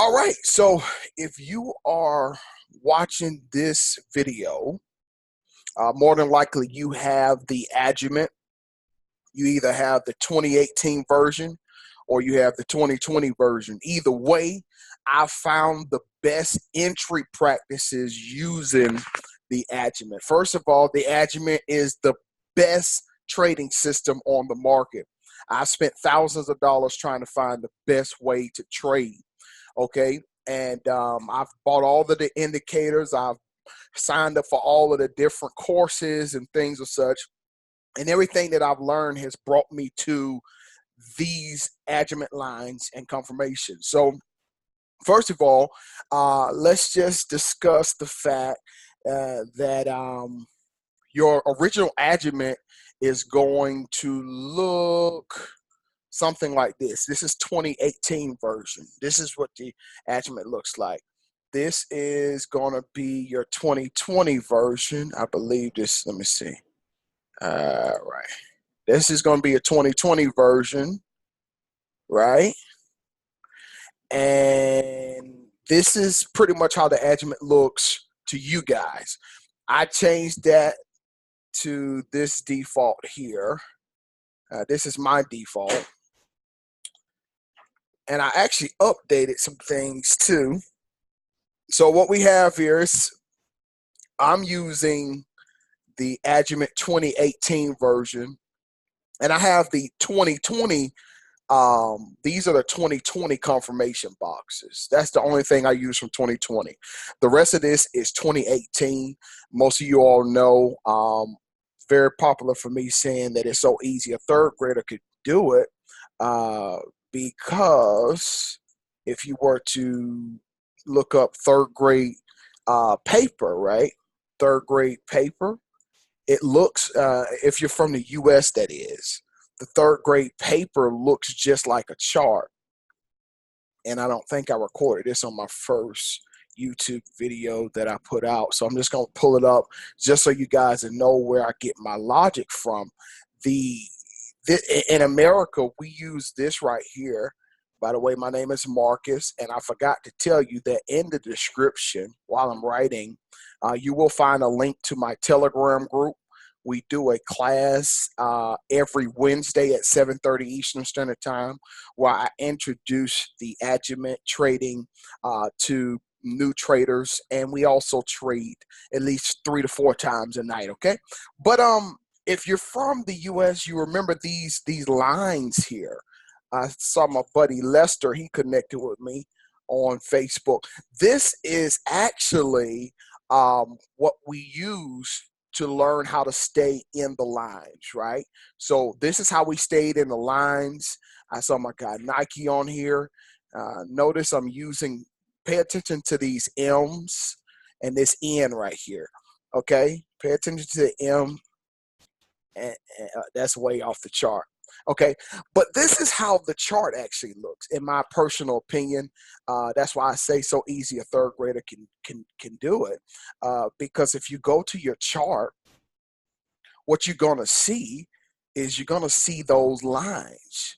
All right, so if you are watching this video, more than likely you have the Agimat. You either have the 2018 version or you have the 2020 version. Either way, I found the best entry practices using the Agimat. First of all, the Agimat is the best trading system on the market. I spent thousands of dollars trying to find the best way to trade. Okay, and I've bought all of the indicators. I've signed up for all of the different courses and things of such, and everything that I've learned has brought me to these Agimat lines and confirmations. So first of all, let's just discuss the fact that your original Agimat is going to look something like this. This is 2018 version. This is what the Agimat looks like. This is going to be your 2020 version. I believe this, let me see. Right. This is going to be a 2020 version, right? And this is pretty much how the Agimat looks to you guys. I changed that to this default here. This is my default. And I actually updated some things too. So what we have here is I'm using the Agimat 2018 version, and I have the 2020. These are the 2020 confirmation boxes. That's the only thing I use from 2020. The rest of this is 2018. Most of you all know, very popular for me saying that it's so easy a third grader could do it, because if you were to look up third grade paper, right? Third grade paper, it looks, if you're from the US, that is, the third grade paper looks just like a chart. And I don't think I recorded this on my first YouTube video that I put out. So I'm just going to pull it up just so you guys know where I get my logic from. In America, we use this right here. By the way, my name is Marcus, and I forgot to tell you that in the description while I'm writing, you will find a link to my Telegram group. We do a class every Wednesday at 7:30 Eastern Standard Time where I introduce the Agimat trading to new traders, and we also trade at least 3 to 4 times a night, okay? But if you're from the US, you remember these lines here. I saw my buddy Lester, he connected with me on Facebook. This is actually what we use to learn how to stay in the lines, right? So this is how we stayed in the lines. I saw my guy Nike on here. Notice I'm using, pay attention to these M's and this N right here, okay? Pay attention to the M, and that's way off the chart. Okay, but this is how the chart actually looks, in my personal opinion. That's why I say so easy a third grader can do it. Because if you go to your chart, what you're gonna see is you're gonna see those lines.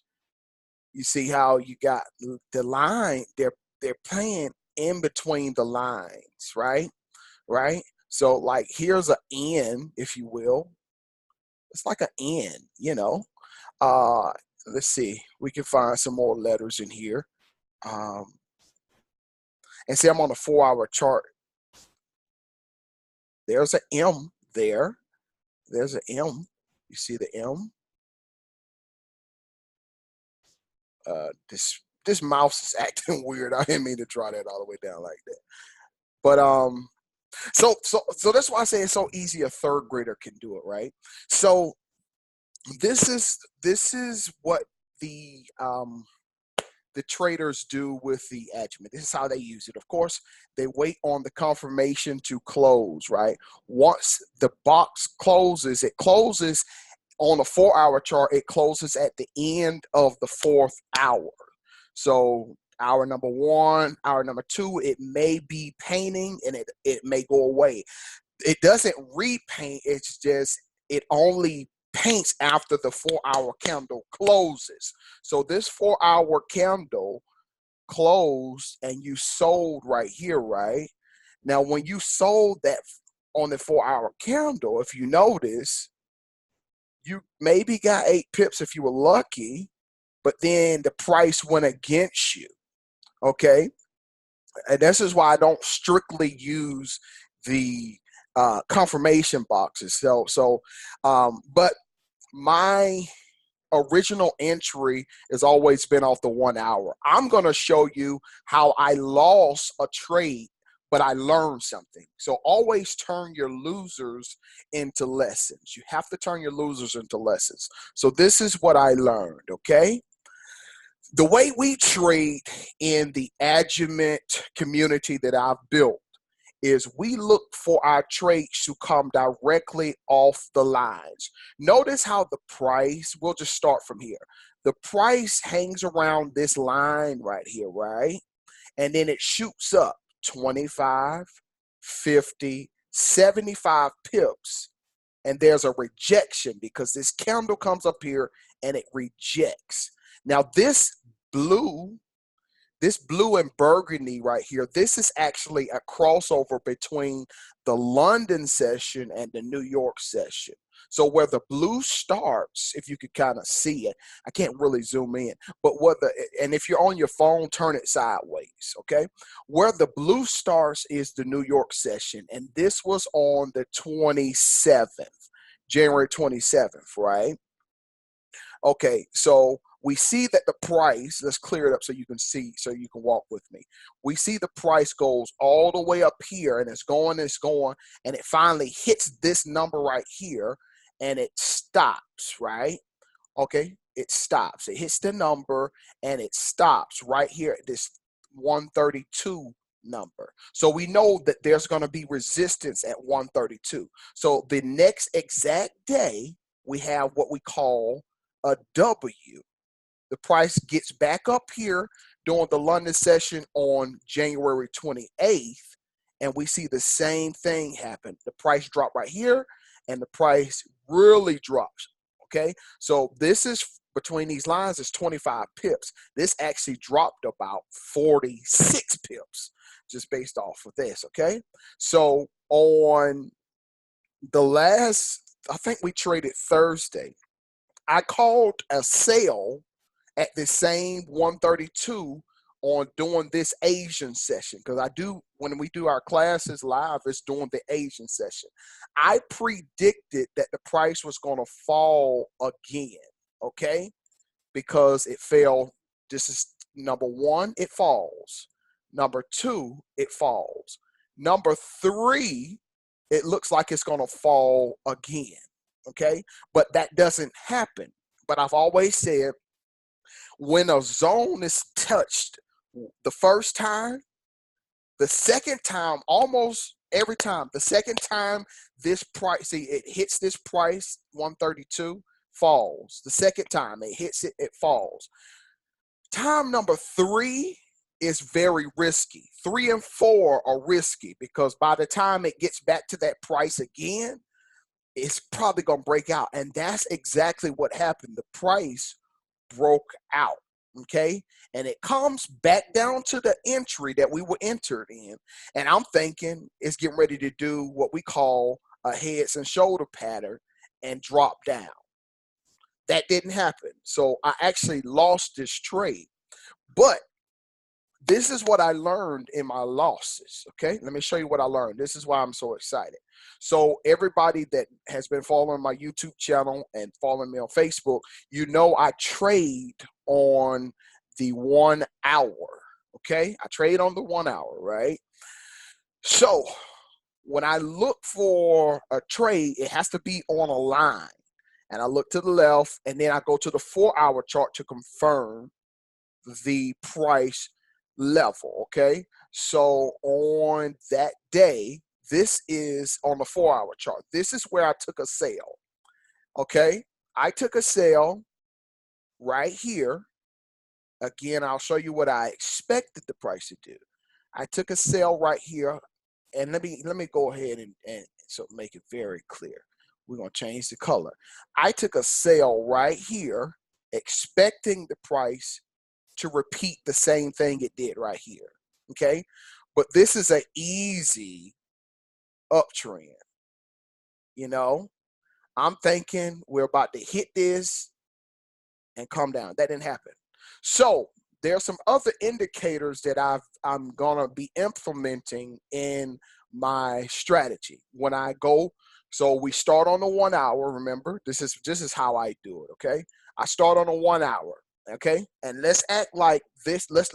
You see how you got the line, they're playing in between the lines, right? Right? So like here's an N, if you will. It's like an N, you know. Let's see, we can find some more letters in here. And see, I'm on a 4-hour chart. There's an M there. There's an M. You see the M? This mouse is acting weird. I didn't mean to draw that all the way down like that. But so that's why I say it's so easy a third grader can do it, right? So this is what the traders do with the Agimat. This is how they use it. Of course, they wait on the confirmation to close, right? Once the box closes, it closes on a 4-hour chart. It closes at the end of the 4th hour. So hour number 1, hour number 2, it may be painting and it may go away. It doesn't repaint. It's just, it only paints after the 4-hour candle closes. So this 4-hour candle closed and you sold right here, right? Now, when you sold that on the 4-hour candle, if you notice, you maybe got 8 pips if you were lucky, but then the price went against you, okay? And this is why I don't strictly use the confirmation boxes. But my original entry has always been off the 1 hour. I'm going to show you how I lost a trade, but I learned something. So always turn your losers into lessons. You have to turn your losers into lessons. So this is what I learned, okay? The way we trade in the Agimat community that I've built is we look for our trades to come directly off the lines. Notice how the price, we'll just start from here. The price hangs around this line right here, right? And then it shoots up 25, 50, 75 pips. And there's a rejection because this candle comes up here and it rejects. Now this blue and burgundy right here, this is actually a crossover between the London session and the New York session. So where the blue starts, if you could kind of see it, I can't really zoom in, but and if you're on your phone, turn it sideways, okay? Where the blue starts is the New York session, and this was on the 27th, January 27th, right? Okay, so we see that the price, let's clear it up so you can see, so you can walk with me. We see the price goes all the way up here and it's going, and it finally hits this number right here and it stops, right? Okay, it stops. It hits the number and it stops right here at this 132 number. So we know that there's going to be resistance at 132. So the next exact day, we have what we call a W. The price gets back up here during the London session on January 28th, and we see the same thing happen. The price dropped right here, and the price really drops, okay? So this is, between these lines, is 25 pips. This actually dropped about 46 pips just based off of this, okay? So on the last, I think we traded Thursday, I called a sale at the same 132 on doing this Asian session, because I do, when we do our classes live, it's during the Asian session. I predicted that the price was going to fall again, okay? Because it fell. This is number one, it falls. Number two, it falls. Number three, it looks like it's going to fall again, okay? But that doesn't happen. But I've always said, when a zone is touched the first time, the second time, almost every time, the second time this price, see, it hits this price, 132, falls. The second time it hits it, it falls. Time number 3 is very risky. 3 and 4 are risky because by the time it gets back to that price again, it's probably going to break out. And that's exactly what happened. The price broke out, okay? And it comes back down to the entry that we were entered in. And I'm thinking it's getting ready to do what we call a heads and shoulder pattern and drop down. That didn't happen. So I actually lost this trade. But this is what I learned in my losses, okay? Let me show you what I learned. This is why I'm so excited. So everybody that has been following my YouTube channel and following me on Facebook, you know I trade on the 1 hour, okay? I trade on the 1 hour, right? So when I look for a trade, it has to be on a line. And I look to the left, and then I go to the 4-hour chart to confirm the price level, okay? So on that day, this is on the 4-hour chart. This is where I took a sale, okay? I took a sale right here. Again, I'll show you what I expected the price to do. I took a sale right here, and let me go ahead and so make it very clear. We're going to change the color. I took a sale right here, expecting the price to repeat the same thing it did right here, okay? But this is an easy uptrend, you know? I'm thinking we're about to hit this and come down. That didn't happen. So there's some other indicators that I'm gonna be implementing in my strategy when I go. So we start on the 1 hour. Remember, this is how I do it. Okay, I start on a 1 hour. Okay, and let's act like this. Let's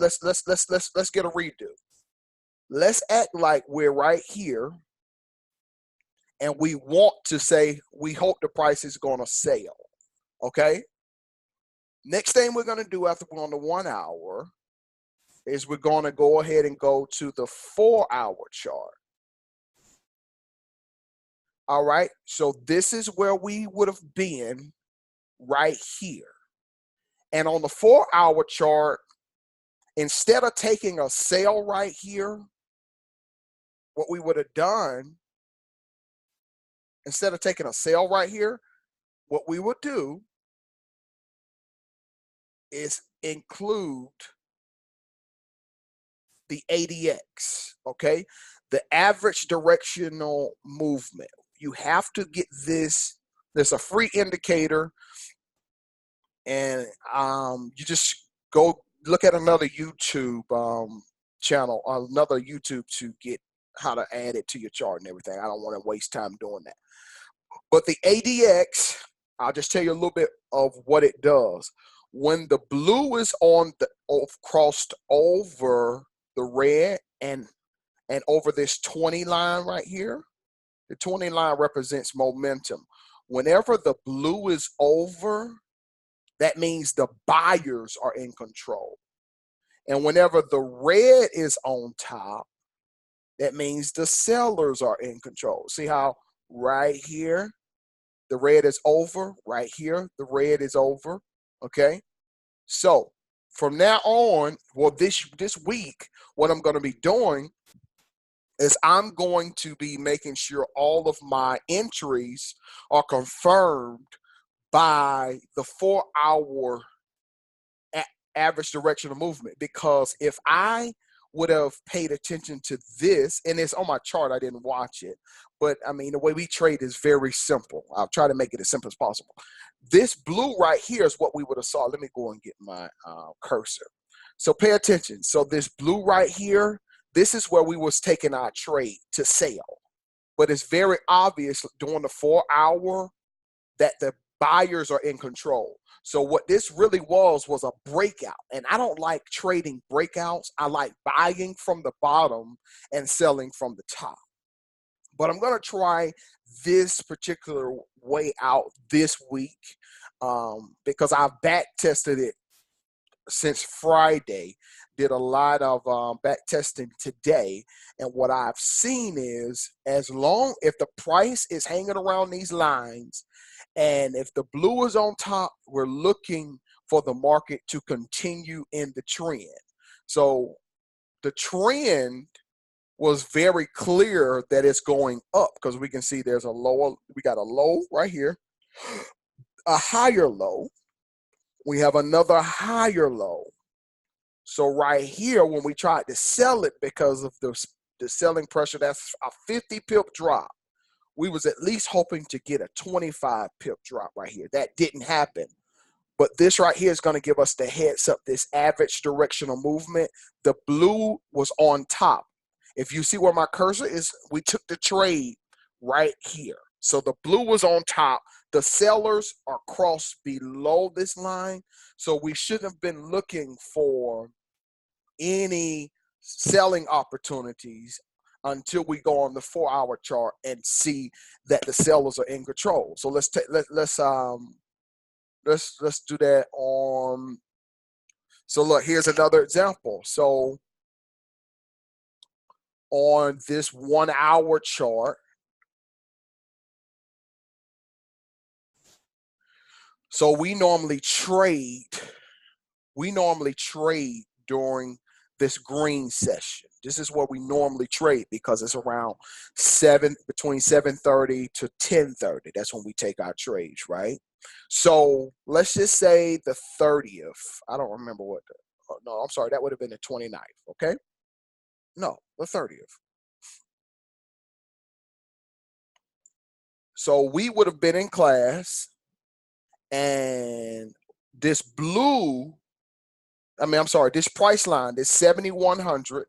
get a redo. Let's act like we're right here, and we want to say we hope the price is gonna sell. Okay. Next thing we're going to do after we're on the 1 hour is we're going to go ahead and go to the 4 hour chart. All right. So this is where we would have been right here. And on the 4 hour chart, instead of taking a sell right here, what we would have done, instead of taking a sell right here, what we would do is include the ADX, okay? The average directional movement. You have to get this. There's a free indicator, and you just go look at another YouTube channel, another YouTube to get how to add it to your chart and everything. I don't want to waste time doing that. But the ADX, I'll just tell you a little bit of what it does. When the blue is on the crossed over the red and over this 20 line right here, the 20 line represents momentum. Whenever the blue is over, that means the buyers are in control. And whenever the red is on top, that means the sellers are in control. See how right here, the red is over, right here, the red is over, okay? So from now on, well, this week, what I'm going to be doing is I'm going to be making sure all of my entries are confirmed by the 4 hour average direction of movement. Because if I would have paid attention to this, and it's on my chart, I didn't watch it, but I mean, the way we trade is very simple. I'll try to make it as simple as possible. This blue right here is what we would have saw. Let me go and get my cursor. So pay attention. So this blue right here, this is where we was taking our trade to sell. But it's very obvious during the 4 hour that the buyers are in control. So what this really was a breakout. And I don't like trading breakouts. I like buying from the bottom and selling from the top. But I'm going to try this particular way out this week because I've back tested it since Friday, did a lot of back testing today, and what I've seen is if the price is hanging around these lines and if the blue is on top, we're looking for the market to continue in the trend. So the trend was very clear that it's going up because we can see there's a lower, we got a low right here, a higher low, we have another higher low. So right here, when we tried to sell it because of the selling pressure, that's a 50 pip drop. We was at least hoping to get a 25 pip drop right here. That didn't happen. But this right here is going to give us the heads up, this average directional movement. The blue was on top. If you see where my cursor is, we took the trade right here. So the blue was on top. The sellers are crossed below this line. So we shouldn't have been looking for any selling opportunities until we go on the 4 hour chart and see that the sellers are in control. So let's do that on. So look, here's another example. So on this 1 hour chart, so we normally trade during this green session. This is where we normally trade because it's around between 7:30 to 10:30. That's when we take our trades, right? So let's just say the 30th. I don't remember what no, I'm sorry, that would have been the 29th, okay? No, the 30th. So we would have been in class, and this blue, I'm sorry, this price line, this 7,100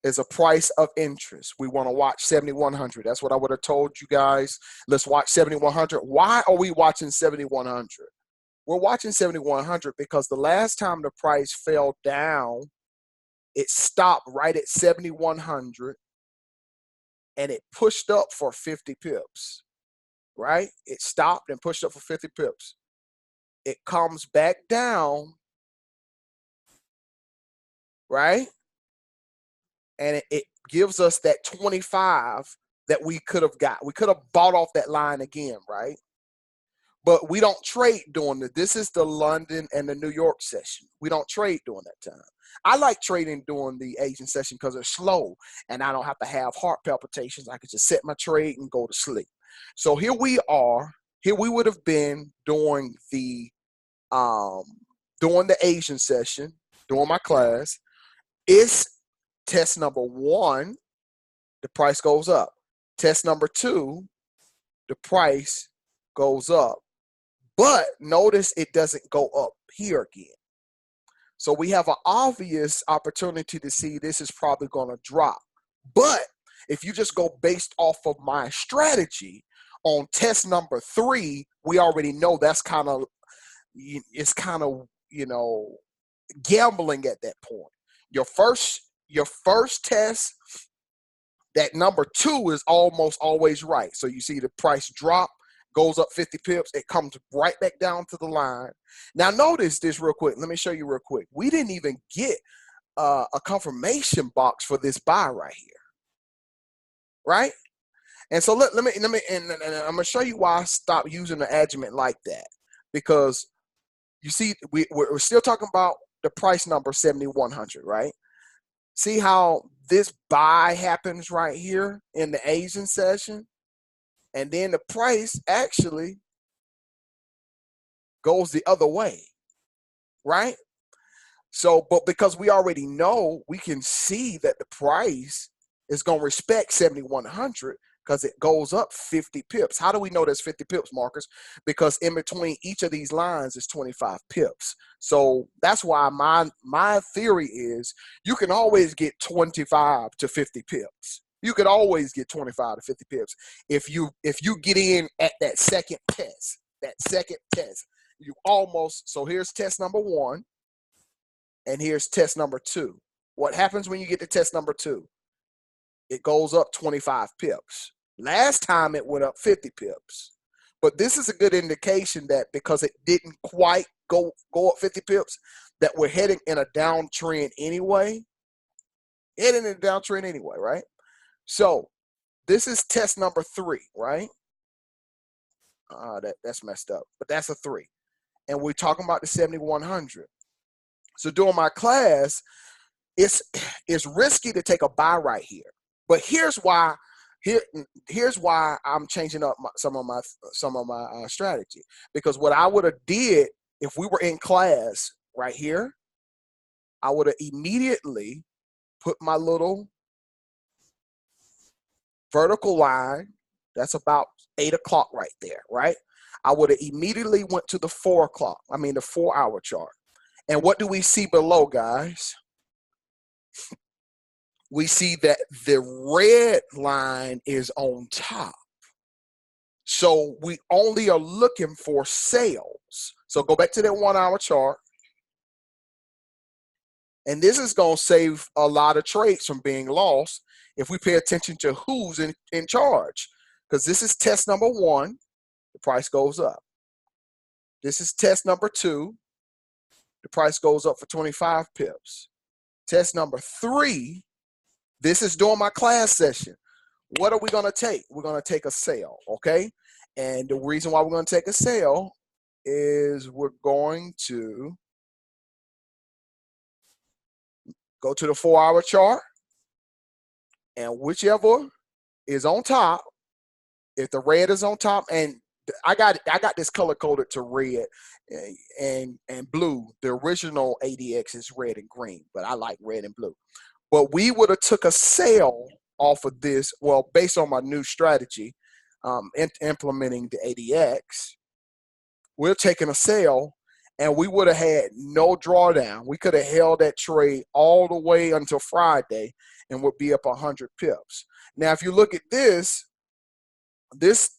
is a price of interest. We want to watch 7,100. That's what I would have told you guys. Let's watch 7,100. Why are we watching 7,100? We're watching 7,100 because the last time the price fell down, it stopped right at 7,100 and it pushed up for 50 pips, right? It stopped and pushed up for 50 pips. It comes back down, right? And it gives us that 25 that we could have got. We could have bought off that line again, right? But we don't trade during this is the London and the New York session. We don't trade during that time. I like trading during the Asian session because it's slow and I don't have to have heart palpitations. I could just set my trade and go to sleep. So here we are. Here we would have been during the Asian session, during my class. It's test number 1, the price goes up. Test number 2, the price goes up. But notice it doesn't go up here again. So we have an obvious opportunity to see this is probably going to drop. But if you just go based off of my strategy on test number 3, we already know that's kind of, gambling at that point. Your first test, that number 2 is almost always right. So you see the price drop, goes up 50 pips, it comes right back down to the line. Now notice this real quick. Let me show you real quick. We didn't even get a confirmation box for this buy right here, right? And so let me and I'm gonna show you why I stopped using the Agimat like that, because you see we're still talking about the price number 7,100, right? See how this buy happens right here in the Asian session? And then the price actually goes the other way, right? So, but because we already know, we can see that the price is going to respect 7,100 because it goes up 50 pips. How do we know there's 50 pips, Marcus? Because in between each of these lines is 25 pips. So that's why my theory is you can always get 25 to 50 pips. You could always get 25 to 50 pips if you get in at that second test. You almost, so here's test number 1 and here's test number 2. What happens when you get to test number 2? It goes up 25 pips. Last time it went up 50 pips. But this is a good indication that because it didn't quite go up 50 pips, that we're heading in a downtrend anyway. Right? So this is test number 3, right? That's messed up, but that's a 3. And we're talking about the 7,100. So during my class, it's risky to take a buy right here. But here's why I'm changing up some of my strategy. Because what I would have did if we were in class right here, I would have immediately put my little vertical line. That's about 8 o'clock right there, right? I would have immediately went to the 4 o'clock. The 4-hour chart. And what do we see below, guys? We see that the red line is on top. So we only are looking for sales. So go back to that 1-hour chart. And this is going to save a lot of trades from being lost if we pay attention to who's in charge. Because this is test number 1, the price goes up. This is test number 2, the price goes up for 25 pips. Test number 3, this is during my class session. What are we going to take? We're going to take a sale, okay? And the reason why we're going to take a sale is we're going to go to the 4-hour chart, and whichever is on top, if the red is on top, and I got this color coded to red and blue. The original ADX is red and green, but I like red and blue. But we would have took a sale off of this. Well, based on my new strategy, implementing the ADX, we're taking a sale, and we would have had no drawdown. We could have held that trade all the way until Friday and would be up 100 pips. Now, if you look at this, this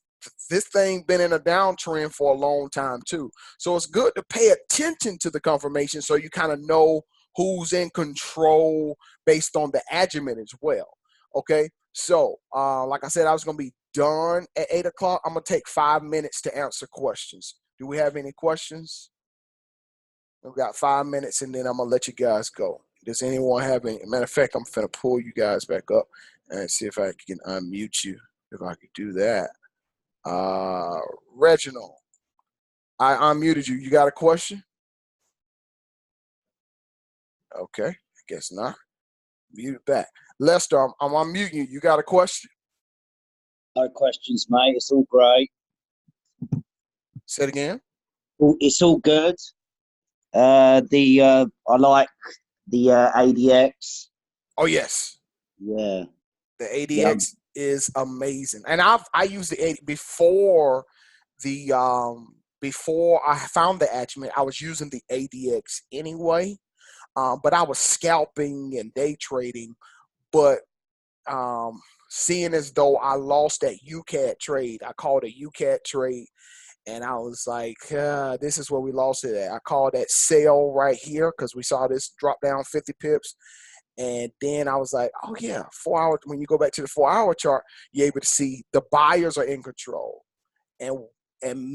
thing been in a downtrend for a long time too. So it's good to pay attention to the confirmation so you kind of know who's in control based on the Agimat as well. Okay, so like I said, I was going to be done at 8 o'clock. I'm going to take 5 minutes to answer questions. Do we have any questions? We've got 5 minutes, and then I'm going to let you guys go. Does anyone have any? Matter of fact, I'm going to pull you guys back up and see if I can unmute you, if I could do that. Reginald, I unmuted you. You got a question? Okay, I guess not. Mute it back. Lester, I'm unmuting you. You got a question? No questions, mate. It's all great. Say it again. It's all good. I like the ADX. Oh yes. Yeah. The ADX is amazing, and I used the 80 before I found the Agimat. I was using the ADX anyway, but I was scalping and day trading. But seeing as though I lost that UCAD trade, I called a UCAD trade, and I was like, this is where we lost it at. I called that sell right here because we saw this drop down 50 pips. And then I was like, oh yeah, 4 hours. When you go back to the 4 hour chart, you're able to see the buyers are in control. And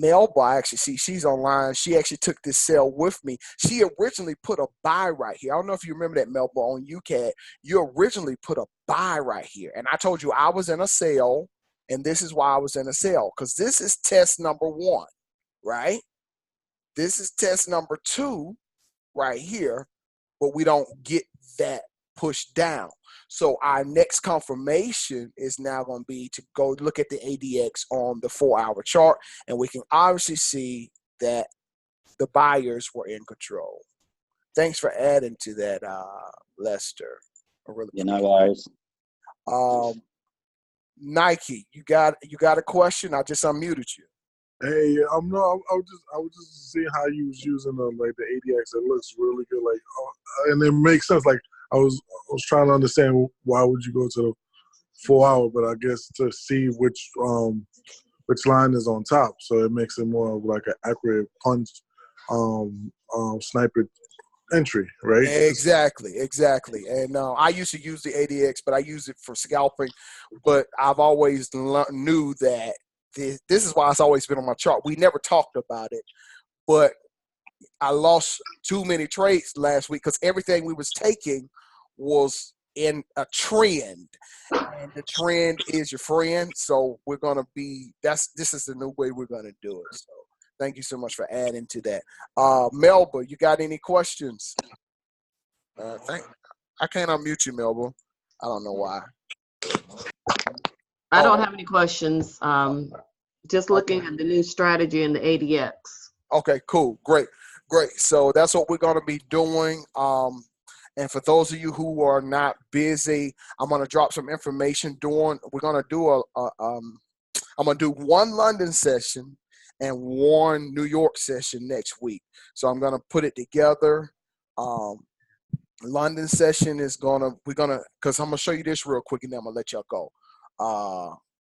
Melba, actually, see, she's online. She actually took this sell with me. She originally put a buy right here. I don't know if you remember that, Melba, on UCAD. You originally put a buy right here. And I told you I was in a sale, and this is why I was in a sale, because this is test number 1, right? This is test number 2 right here, but we don't get that pushed down. So our next confirmation is now going to be to go look at the ADX on the 4 hour chart, and we can obviously see that the buyers were in control. Thanks for adding to that, Lester. I really no worries. Nike, you got a question? I just unmuted you. Hey, no, I was just seeing how you was using the ADX. It looks really good, and it makes sense. Like I was trying to understand why would you go to the 4 hour, but I guess to see which line is on top, so it makes it more of like an accurate punch, sniper entry, right? Exactly. And I used to use the ADX, but I use it for scalping. But I've always knew that this is why it's always been on my chart. We never talked about it, but I lost too many trades last week because everything we was taking was in a trend, and the trend is your friend. So we're gonna be this is the new way we're gonna do it. So thank you so much for adding to that. Melba, you got any questions? I can't unmute you, Melba. I don't know why. I don't have any questions. Just looking at the new strategy in the ADX. Okay, cool. Great. So that's what we're going to be doing. And for those of you who are not busy, I'm going to drop some information we're going to do I'm going to do one London session and one New York session next week. So I'm going to put it together. London session is because I'm going to show you this real quick, and then I'm going to let y'all go.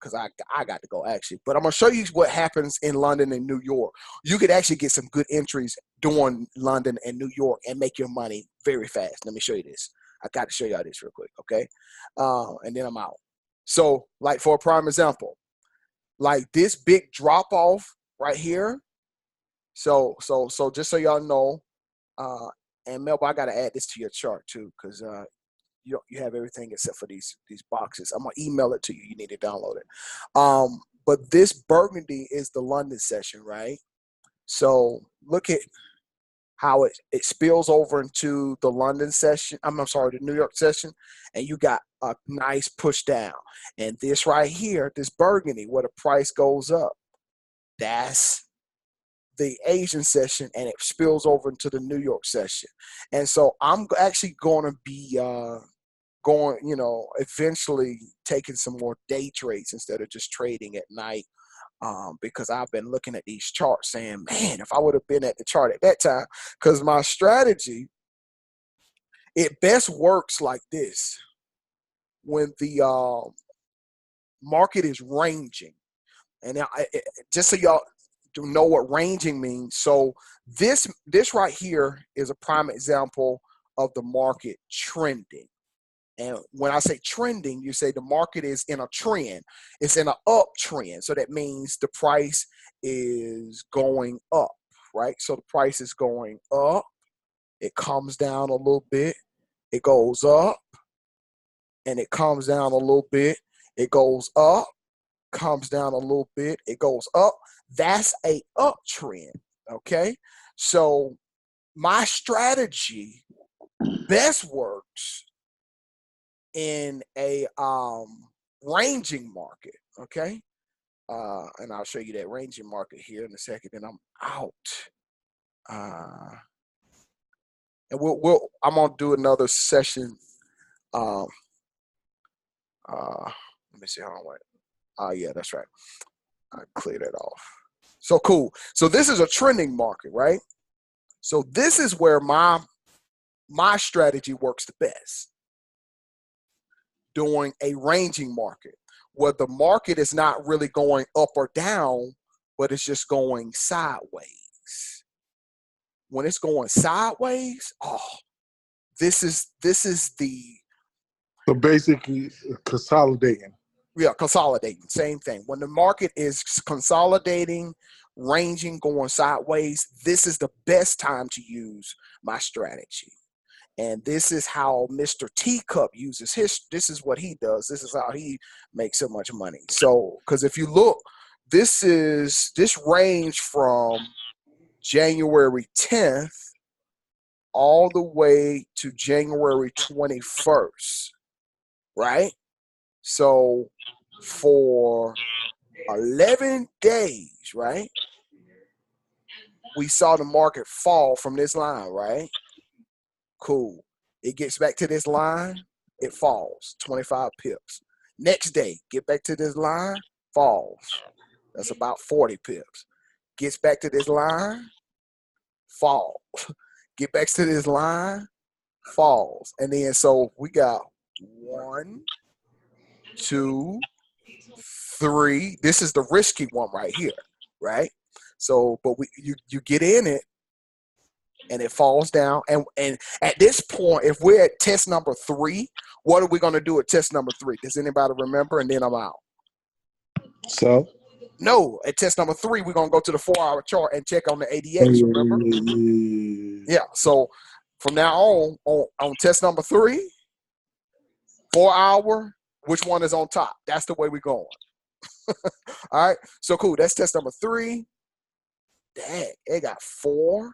Because I got to go, actually. But I'm going to show you what happens in London and New York. You could actually get some good entries doing London and New York and make your money very fast. Let me show you this. I got to show y'all this real quick, okay? And then I'm out. So, like, for a prime example, like this big drop-off right here. So just so y'all know, and Melba, I got to add this to your chart, too, because you have everything except for these boxes. I'm gonna email it to you. You need to download it. But this burgundy is the London session, right? So look at how it spills over into the London session. I'm sorry, the New York session, and you got a nice push down. And this right here, this burgundy, where the price goes up, That's the Asian session, and it spills over into the New York session. And so I'm actually going to be eventually taking some more day trades instead of just trading at night, because I've been looking at these charts saying, man, if I would have been at the chart at that time, because my strategy, it best works like this. When the market is ranging, and just so y'all to know what ranging means. So this right here is a prime example of the market trending. And when I say trending, you say the market is in a trend. It's in an uptrend. So that means the price is going up, right? So the price is going up. It comes down a little bit. It goes up. And it comes down a little bit. It goes up. Comes down a little bit, it goes up. That's a uptrend. Okay, so my strategy best works in a ranging market. Okay, and I'll show you that ranging market here in a second. And I'm out. And I'm gonna do another session. Let me see how I went. Oh yeah, that's right. I clear that off. So cool. So this is a trending market, right? So this is where my strategy works the best. During a ranging market, where the market is not really going up or down, but it's just going sideways. When it's going sideways, this is the So basically consolidating. Yeah, consolidating, same thing. When the market is consolidating, ranging, going sideways, this is the best time to use my strategy. And this is how Mr. Teacup uses this is what he does. This is how he makes so much money. So, because if you look, this range from January 10th all the way to January 21st, right? So for 11 days, right, we saw the market fall from this line, right? Cool. It gets back to this line, it falls 25 pips. Next day, get back to this line, falls. That's about 40 pips. Gets back to this line, falls. Get back to this line, falls. And then so we got 1, 2, 3. This is the risky one right here, right? So, but you get in it, and it falls down. And at this point, if we're at test number 3, what are we going to do at test number 3? Does anybody remember? And then I'm out. So? No, at test number 3, we're going to go to the 4-hour chart and check on the ADX, remember? Yeah, so from now on test number 3, 4-hour, which one is on top? That's the way we're going. All right, so cool. That's test number 3. Dang, it got 4.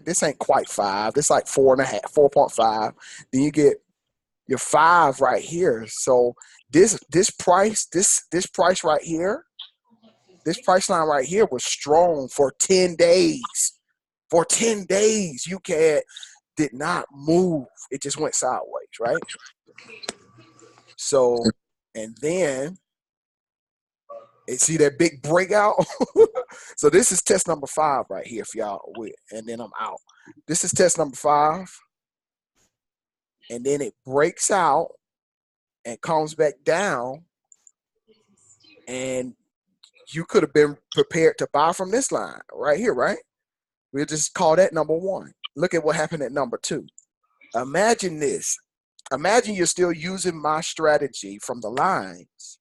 This ain't quite 5. This like 4.5, 4.5. Then you get your 5 right here. So this price right here, this price line right here was strong for 10 days. For 10 days, did not move. It just went sideways, right? So, and then see that big breakout? So this is test number 5 right here, if y'all with, and then I'm out. This is test number 5. And then it breaks out and comes back down. And you could have been prepared to buy from this line right here, right? We'll just call that number 1. Look at what happened at number 2. Imagine this. Imagine you're still using my strategy from the lines,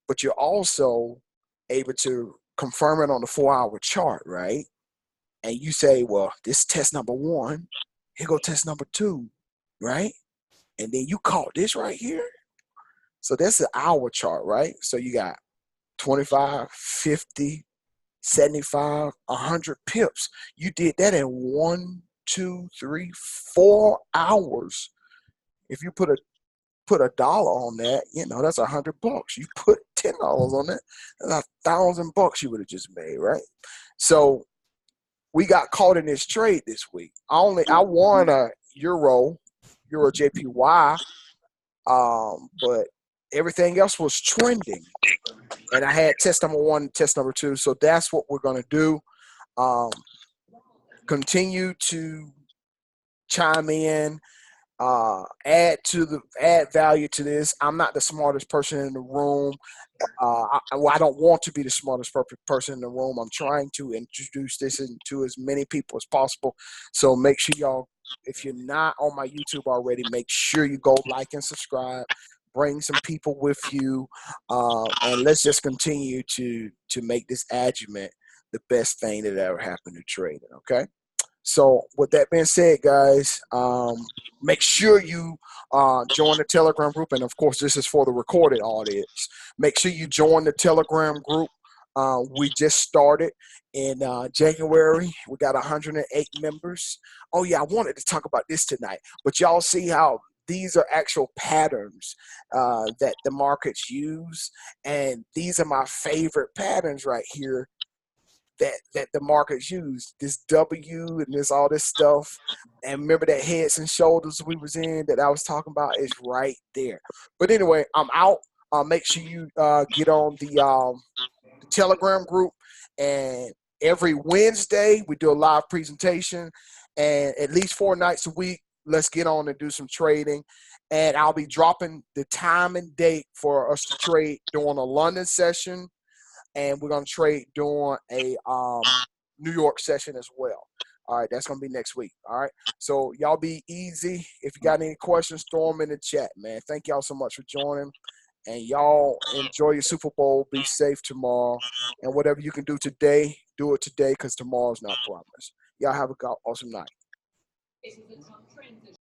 but you're also able to confirm it on the 4-hour chart, right? And you say, well, this is test number 1. Here go test number 2, right? And then you caught this right here. So that's an hour chart, right? So you got 25, 50, 75, 100 pips. You did that in 1, 2, 3, 4 hours. If you put a put $1 on that, you know, that's $100. You put $10 on that, that's $1,000 you would have just made, right? So we got caught in this trade this week. I won a Euro JPY, but everything else was trending. And I had test number 1, test number 2. So that's what we're going to do. Continue to chime in, add value to this. I'm not the smartest person in the room. I don't want to be the smartest person in the room. I'm trying to introduce this into as many people as possible. So make sure y'all, if you're not on my YouTube already, make sure you go like and subscribe. Bring some people with you, and let's just continue to make this Agimat the best thing that ever happened to trading. Okay. So with that being said, guys, make sure you join the Telegram group. And, of course, this is for the recorded audience. Make sure you join the Telegram group. We just started in January. We got 108 members. Oh, yeah, I wanted to talk about this tonight. But y'all see how these are actual patterns that the markets use. And these are my favorite patterns right here that the markets use. This W and this all this stuff. And remember that heads and shoulders we was in that I was talking about is right there. But anyway, I'm out. Make sure you get on the Telegram group. And every Wednesday we do a live presentation. And at least 4 nights a week, let's get on and do some trading. And I'll be dropping the time and date for us to trade during a London session. And we're going to trade during a New York session as well. All right, that's going to be next week. All right, so y'all be easy. If you got any questions, throw them in the chat, man. Thank y'all so much for joining. And y'all enjoy your Super Bowl. Be safe tomorrow. And whatever you can do today, do it today because tomorrow's not promised. Y'all have an awesome night.